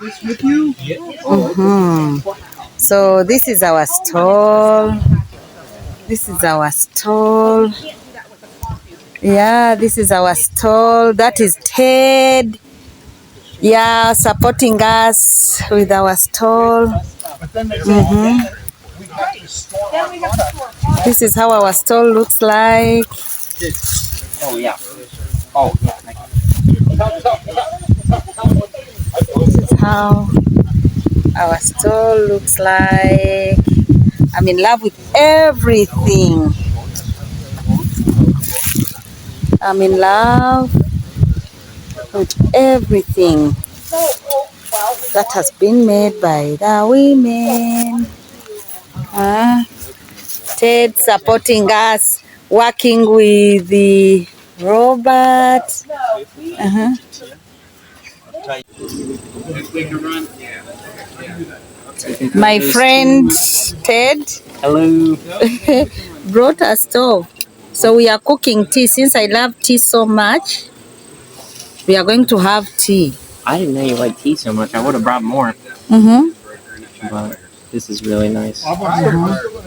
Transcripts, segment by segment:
this with you? So this is our stall. This is our stall. Yeah, this is our stall. That is Ted. Yeah, supporting us with our stall. This is how our stall looks like. Oh yeah. Oh yeah. This is how our stall looks like. I'm in love with everything. I'm in love with everything that has been made by the women. Ted supporting us, working with the Robert. My friend Ted Hello. brought a stove. So we are cooking tea. Since I love tea so much, we are going to have tea. I didn't know you liked tea so much. I would have brought more. But this is really nice. I'm going to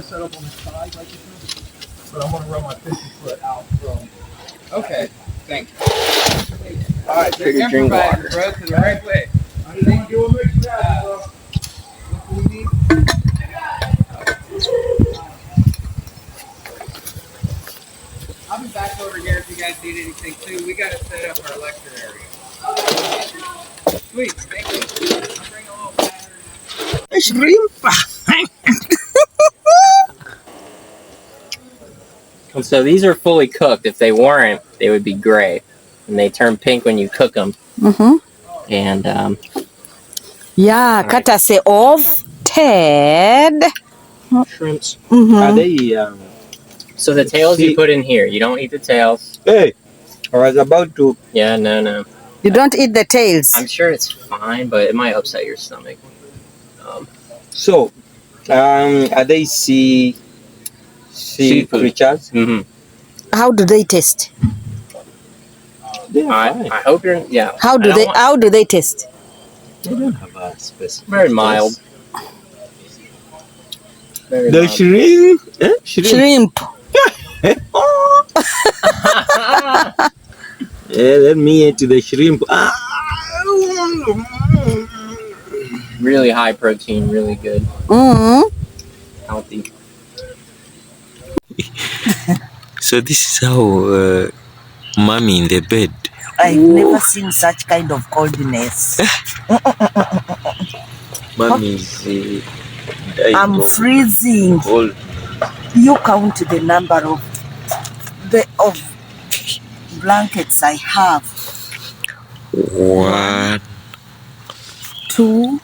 set up on the side like you said, but I'm going to run my 50-foot out from. Okay, thanks. All right, Take a drink water. Bro, to the right way. I didn't want to do a mix of that, bro. Look what we need. I'll be back over here if you guys need anything too. We got to set up our lecture area. Sweet, thank you. I'll bring a little pattern. Shrimp. So these are fully cooked. If they weren't, they would be gray, and they turn pink when you cook them. And Yeah, courtesy of Ted. Shrimps. Are they? so the tails you put in here. You don't eat the tails. Hey, I was about to. Yeah, no. You don't eat the tails. I'm sure it's fine, but it might upset your stomach. Are they sea Seafood. creatures? How do they taste? They are fine. I hope you're. Yeah. How do they taste? They don't have a specific. Very mild. Very The mild. shrimp. Shrimp. Yeah, let me eat the shrimp. Really high protein, really good, healthy. So this is how mommy in the bed. I've never seen such kind of coldness. Mommy's dying I'm of freezing. cold. You count the number of blankets I have. 1, 2,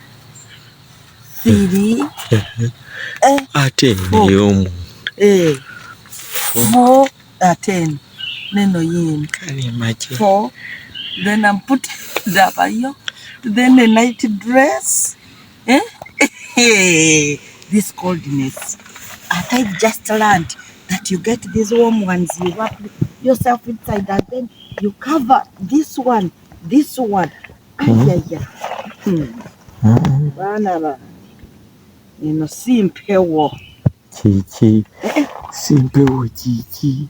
3, 4, 10. Neno yin. Can you imagine? 4. Then I'm putting the bayo. Then the night dress. This coldness. And I just learned that you get these warm ones, you wrap yourself inside, and then you cover this one. Bana. Simpewo. Chichi. Simple chichi.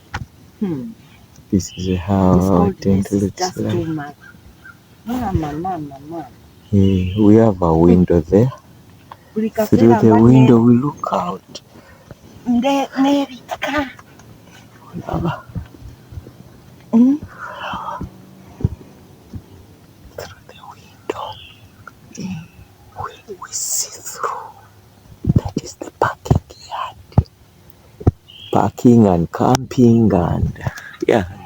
This is how our tent looks like. Mama. We have a window there. Through the window we look out. Through the window. We see through. That is the parking yard. Parking and camping and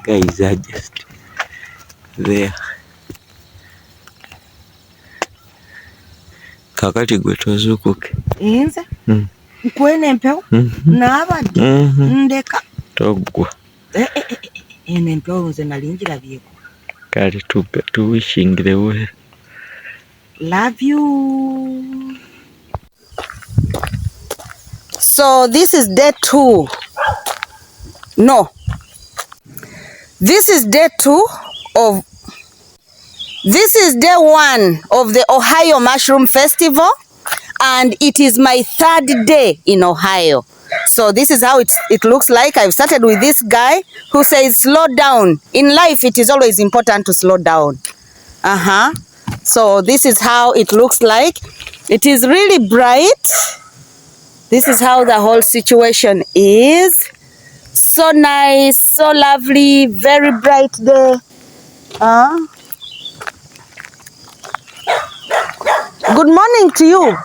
guys are just there. Kakati gwe tozukuke. Inza? Kwene mpeo? Nabadi? Ndeka? Togwa. Ene mpeo nze nalinjira byeko. Kali to wishing the way. Love you. So this is day 2. No. This is day 2 This is day 1 of the Ohio Mushroom Festival, and it is my 3rd day in Ohio. So this is how it looks like. I've started with this guy who says slow down. In life, it is always important to slow down. So this is how it looks like. It is really bright. This is how the whole situation is. So nice, so lovely, very bright day. Good morning to you.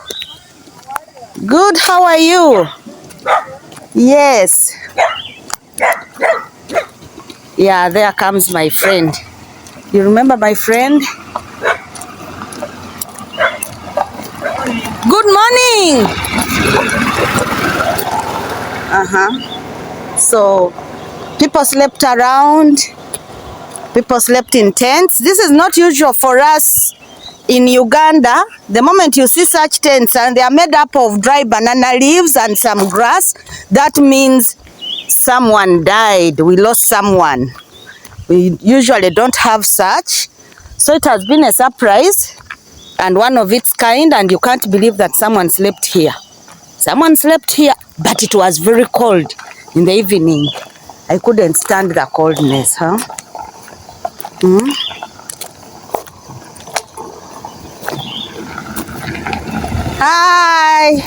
Good, how are you? Yes. Yeah, there comes my friend. You remember my friend? Good morning. So people slept around. People slept in tents. This is not usual for us in Uganda. The moment you see such tents and they are made up of dry banana leaves and some grass, that means someone died. We lost someone. We usually don't have such. So it has been a surprise and one of its kind, and you can't believe that someone slept here. Someone slept here, but it was very cold in the evening. I couldn't stand the coldness, huh? Hi.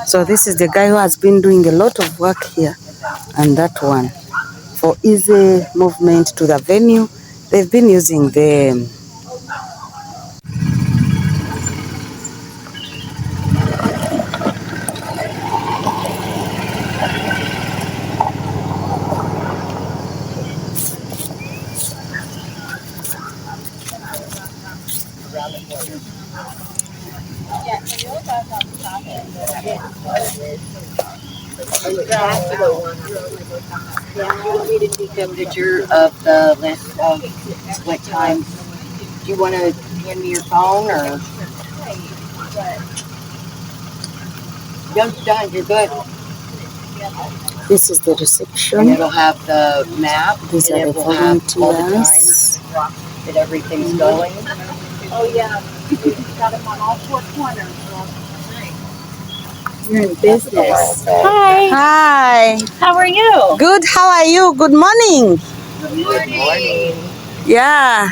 So this is the guy who has been doing a lot of work here, and that one. For easy movement to the venue, they've been using the You want me to take a picture of the list of what time? Do you want to hand me your phone or? Done, you're good. This is the And reception. it'll have the map. These and are it the will have all the volunteers. times that everything's going. Oh, yeah. Got them on all 4 corners. You're in business. Hi. Hi. How are you? Good, how are you? Good morning. Good morning. Yeah.